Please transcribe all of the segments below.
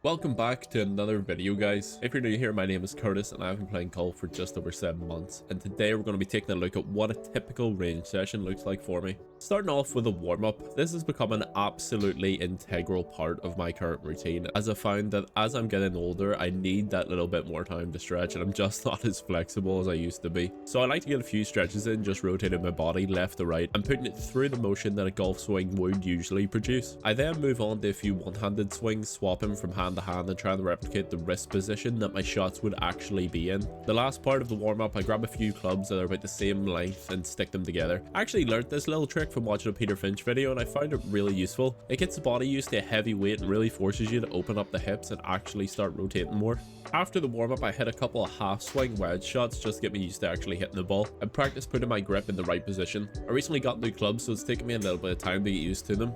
Welcome back to another video, guys. If you're new here, my name is Curtis and I've been playing golf for just over 7 months, and today we're going to be taking a look at what a typical range session looks like for me. Starting off with a warm-up, this has become an absolutely integral part of my current routine, as I found that as I'm getting older I need that little bit more time to stretch, and I'm just not as flexible as I used to be. So I like to get a few stretches in, just rotating my body left to right and putting it through the motion that a golf swing would usually produce. I then move on to a few one-handed swings, swapping from hand to hand and trying to replicate the wrist position that my shots would actually be in. The last part of the warm-up, I grab a few clubs that are about the same length and stick them together. I actually learned this little trick from watching a Peter Finch video and I found it really useful. It gets the body used to a heavy weight and really forces you to open up the hips and actually start rotating more. After the warm-up, I hit a couple of half swing wedge shots just to get me used to actually hitting the ball and practice putting my grip in the right position. I recently got new clubs, so it's taken me a little bit of time to get used to them.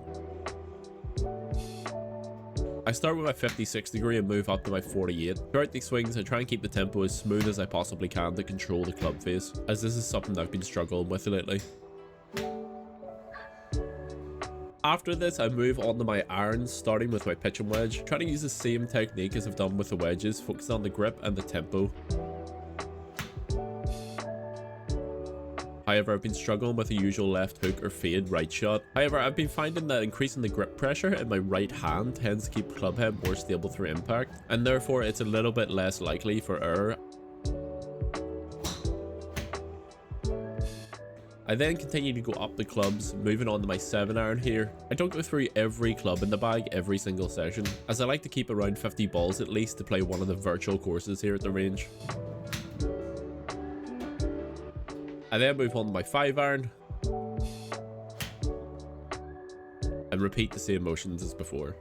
I start with my 56 degree and move up to my 48. Throughout these swings, I try and keep the tempo as smooth as I possibly can to control the club face, as this is something I've been struggling with lately. After this, I move on to my irons, starting with my pitching wedge, trying to use the same technique as I've done with the wedges, focused on the grip and the tempo. However, I've been struggling with the usual left hook or fade right shot. However, I've been finding that increasing the grip pressure in my right hand tends to keep club head more stable through impact, and therefore it's a little bit less likely for error. I then continue to go up the clubs, moving on to my 7-iron here. I don't go through every club in the bag every single session, as I like to keep around 50 balls at least to play one of the virtual courses here at the range. I then move on to my 5-iron and repeat the same motions as before.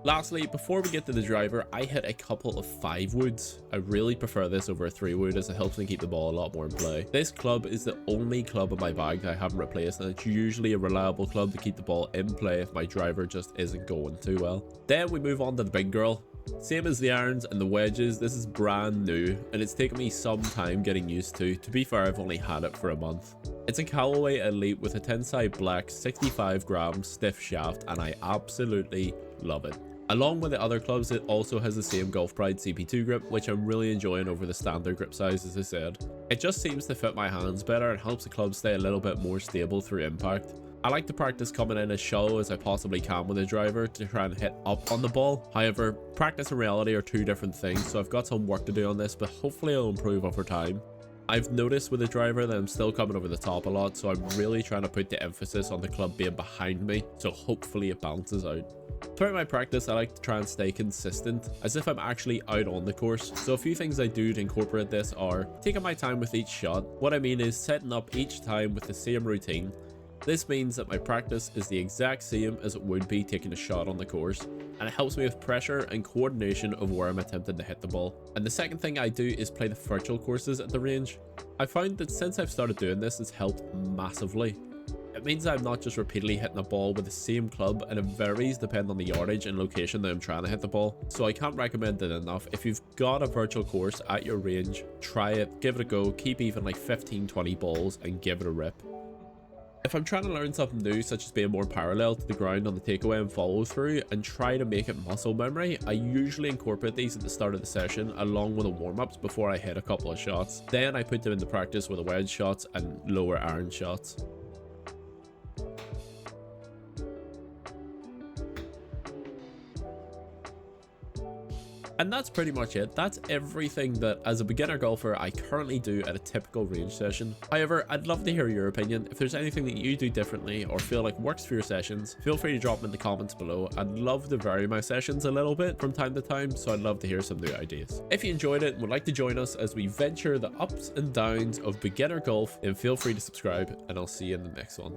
Lastly, before we get to the driver, I hit a couple of 5 woods. I really prefer this over a 3 wood as it helps me keep the ball a lot more in play. This club is the only club in my bag that I haven't replaced, and it's usually a reliable club to keep the ball in play if my driver just isn't going too well. Then we move on to the big girl. Same as the irons and the wedges, this is brand new and it's taken me some time getting used to. To be fair, I've only had it for a month. It's a Callaway Elyte with a tenside black 65 gram stiff shaft, and I absolutely love it. Along with the other clubs, it also has the same Golf Pride CP2 grip, which I'm really enjoying over the standard grip size, as I said. It just seems to fit my hands better and helps the club stay a little bit more stable through impact. I like to practice coming in as shallow as I possibly can with a driver to try and hit up on the ball. However, practice and reality are two different things, so I've got some work to do on this, but hopefully I'll improve over time. I've noticed with the driver that I'm still coming over the top a lot, so I'm really trying to put the emphasis on the club being behind me, so hopefully it bounces out. Throughout my practice, I like to try and stay consistent, as if I'm actually out on the course. So a few things I do to incorporate this are taking my time with each shot. What I mean is setting up each time with the same routine. This means that my practice is the exact same as it would be taking a shot on the course, and it helps me with pressure and coordination of where I'm attempting to hit the ball. And the second thing I do is play the virtual courses at the range. I found that since I've started doing this, it's helped massively. It means I'm not just repeatedly hitting a ball with the same club, and it varies depending on the yardage and location that I'm trying to hit the ball. So I can't recommend it enough. If you've got a virtual course at your range, try it, give it a go, keep even like 15-20 balls and give it a rip. If I'm trying to learn something new, such as being more parallel to the ground on the takeaway and follow through, and try to make it muscle memory, I usually incorporate these at the start of the session along with the warm-ups before I hit a couple of shots. Then I put them into practice with the wedge shots and lower iron shots. And that's pretty much it. That's everything that as a beginner golfer I currently do at a typical range session. However, I'd love to hear your opinion. If there's anything that you do differently or feel like works for your sessions, feel free to drop them in the comments below. I'd love to vary my sessions a little bit from time to time, so I'd love to hear some new ideas. If you enjoyed it and would like to join us as we venture the ups and downs of beginner golf, then feel free to subscribe, and I'll see you in the next one.